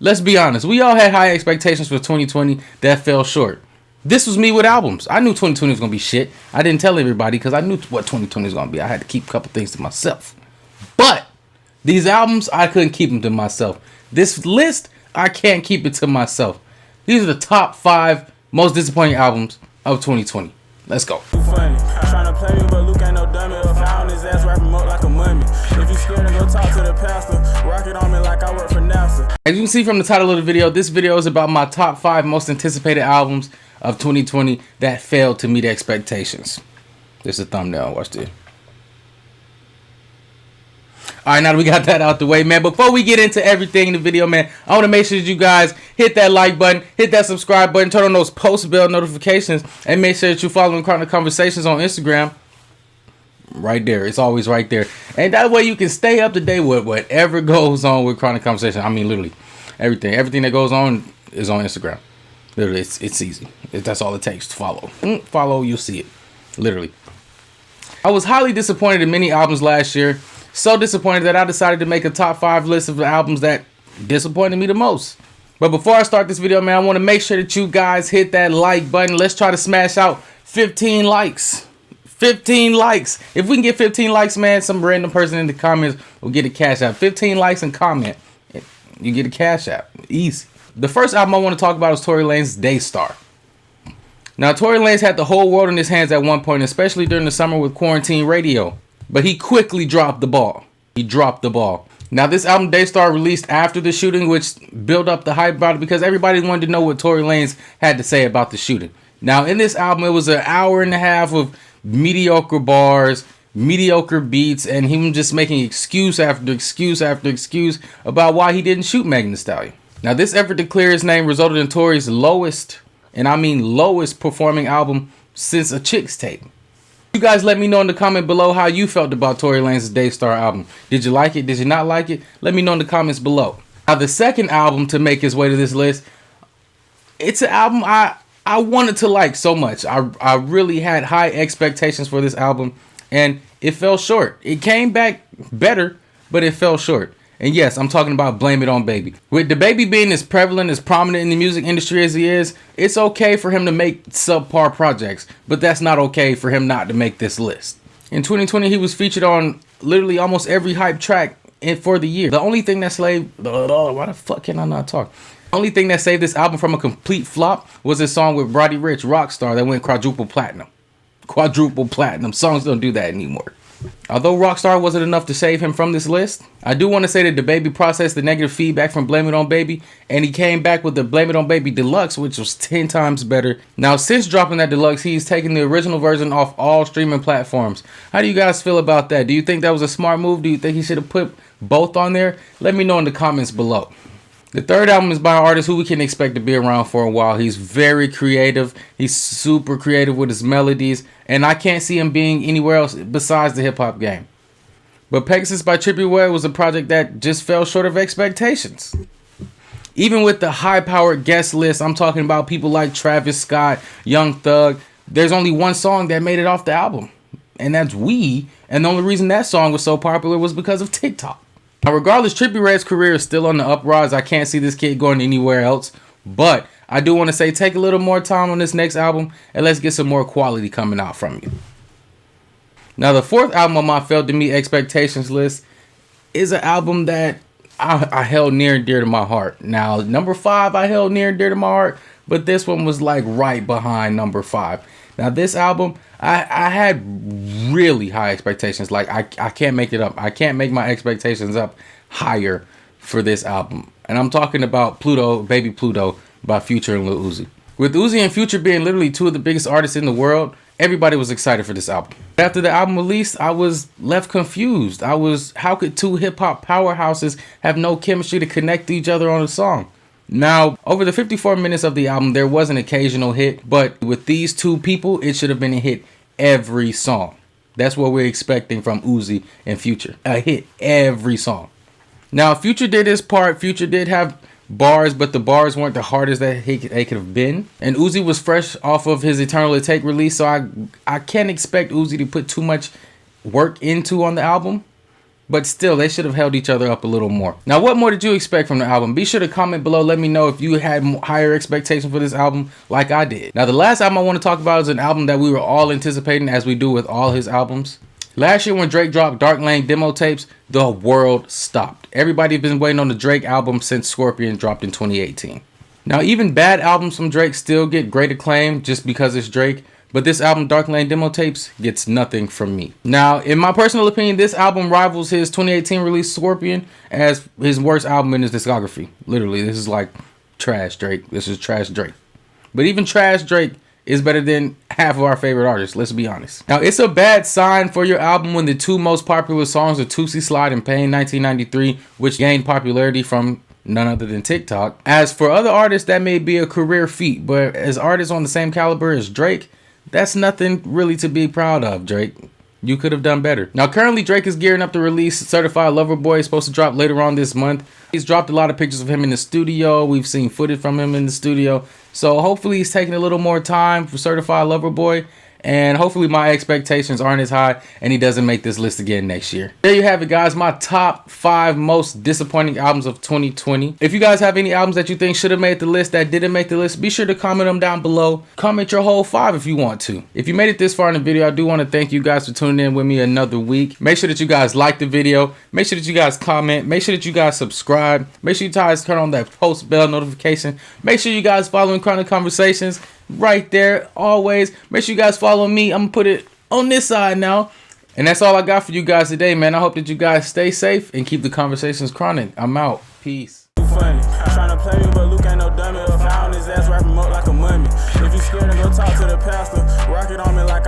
Let's be honest. We all had high expectations for 2020 that fell short. This was me with albums. I knew 2020 was going to be shit. I didn't tell everybody because I knew what 2020 was going to be. I had to keep a couple things to myself. But these albums, I couldn't keep them to myself. This list, I can't keep it to myself. These are the top 5 most disappointing albums of 2020. Let's go. Funny. Trying to play me, but Luke ain't no dummy. If I on his ass, wrap him up like a mummy. If you scared to go talk to the pastor, rock it on me like I work for NASA. As you can see from the title of the video, this video is about my top 5 most anticipated albums of 2020 that failed to meet expectations. This is a thumbnail. Watch this. All right, now that we got that out the way, man, before we get into everything in the video, man, I want to make sure that you guys hit that like button, hit that subscribe button, turn on those post bell notifications, and make sure that you're following Chronic Conversations on Instagram. Right there. It's always right there. And that way you can stay up to date with whatever goes on with Chronic Conversations. I mean, literally, everything that goes on is on Instagram. Literally, it's easy. That's all it takes to follow. Follow, you'll see it. Literally. I was highly disappointed in many albums last year. So disappointed that I decided to make a top 5 list of the albums that disappointed me the most. But before I start this video, man, I want to make sure that you guys hit that like button. Let's try to smash out 15 likes. 15 likes. If we can get 15 likes, man, some random person in the comments will get a cash app. 15 likes and comment. You get a cash app. Easy. The first album I want to talk about is Tory Lanez's Daystar. Now, Tory Lanez had the whole world in his hands at one point, especially during the summer with Quarantine Radio. But he quickly dropped the ball. He dropped the ball. Now, this album, Daystar, released after the shooting, which built up the hype about it because everybody wanted to know what Tory Lanez had to say about the shooting. Now, in this album, it was an hour and a half of mediocre bars, mediocre beats, and him just making excuse after excuse after excuse about why he didn't shoot Megan Thee Stallion. Now, this effort to clear his name resulted in Tory's lowest, and I mean lowest performing album since A Chicks Tape. You guys let me know in the comment below how you felt about Tory Lanez's Daystar album. Did you like it? Did you not like it? Let me know in the comments below. Now, the second album to make its way to this list, it's an album I wanted to like so much. I really had high expectations for this album, and it fell short. It came back better, but it fell short. And yes, I'm talking about Blame It On Baby. With the Baby being as prevalent, as prominent in the music industry as he is, it's okay for him to make subpar projects, but that's not okay for him not to make this list. In 2020, he was featured on literally almost every hype track for the year. The only thing that why the fuck can I not talk? The only thing that saved this album from a complete flop was his song with Roddy Ricch, Rockstar, that went quadruple platinum. Quadruple platinum. Songs don't do that anymore. Although Rockstar wasn't enough to save him from this list, I do want to say that the Baby processed the negative feedback from Blame It On Baby, and he came back with the Blame It On Baby Deluxe, which was 10 times better. Now, since dropping that Deluxe, he's taken the original version off all streaming platforms. How do you guys feel about that? Do you think that was a smart move? Do you think he should have put both on there? Let me know in the comments below. The third album is by an artist who we can expect to be around for a while. He's very creative. He's super creative with his melodies. And I can't see him being anywhere else besides the hip-hop game. But Pegasus by Trippie Redd was a project that just fell short of expectations. Even with the high-powered guest list, I'm talking about people like Travis Scott, Young Thug. There's only one song that made it off the album. And that's We. And the only reason that song was so popular was because of TikTok. Now, regardless, Trippie Redd's career is still on the uprise. I can't see this kid going anywhere else. But I do want to say take a little more time on this next album and let's get some more quality coming out from you. Now, the fourth album on my failed to meet expectations list is an album that I held near and dear to my heart. Now, number 5 I held near and dear to my heart, but this one was like right behind number 5. Now, this album, I had really high expectations. Like, I can't make it up. I can't make my expectations up higher for this album. And I'm talking about Pluto Baby Pluto by Future and Lil Uzi. With Uzi and Future being literally 2 of the biggest artists in the world, everybody was excited for this album. After the album released, I was left confused. How could 2 hip-hop powerhouses have no chemistry to connect to each other on a song? Now, over the 54 minutes of the album, there was an occasional hit, but with these 2 people, it should have been a hit every song. That's what we're expecting from Uzi and Future. A hit every song. Now, Future did his part. Future did have bars, but the bars weren't the hardest that they could have been. And Uzi was fresh off of his Eternal Take release, so I can't expect Uzi to put too much work into on the album. but still, they should have held each other up a little more. Now, what more did you expect from the album? Be sure to comment below. Let me know if you had higher expectations for this album like I did. Now, the last album I want to talk about is an album that we were all anticipating, as we do with all his albums. Last year when Drake dropped Dark Lane demo tapes, the world stopped. Everybody's been waiting on the Drake album since Scorpion dropped in 2018. Now, even bad albums from Drake still get great acclaim just because it's Drake. But this album, Dark Lane Demo Tapes, gets nothing from me. Now, in my personal opinion, this album rivals his 2018 release Scorpion as his worst album in his discography. Literally, this is like trash Drake. This is trash Drake. But even trash Drake is better than half of our favorite artists, let's be honest. Now, it's a bad sign for your album when the two most popular songs are Tootsie Slide and Pain 1993, which gained popularity from none other than TikTok. As for other artists, that may be a career feat, but as artists on the same caliber as Drake, that's nothing really to be proud of, Drake. You could have done better. Now, currently, Drake is gearing up to release Certified Lover Boy. It's supposed to drop later on this month. He's dropped a lot of pictures of him in the studio. We've seen footage from him in the studio. So hopefully he's taking a little more time for Certified Lover Boy. And hopefully my expectations aren't as high and he doesn't make this list again next year. There you have it, guys. My top 5 most disappointing albums of 2020. If you guys have any albums that you think should have made the list that didn't make the list, be sure to comment them down below. Comment your whole 5 if you want to. If you made it this far in the video, I do want to thank you guys for tuning in with me another week. Make sure that you guys like the video. Make sure that you guys comment. Make sure that you guys subscribe. Make sure you guys turn on that post bell notification. Make sure you guys follow Chronic Conversations right there always. Make sure you guys follow me. I'm gonna put it on this side now. And that's all I got for you guys today, man. I hope that you guys stay safe and keep the conversations chronic. I'm out. Peace. Funny. Tryna play me, but Luke ain't no dummy. If I on his ass, wrap him up like a mummy. If you scared to go talk to the pastor, rock it on me like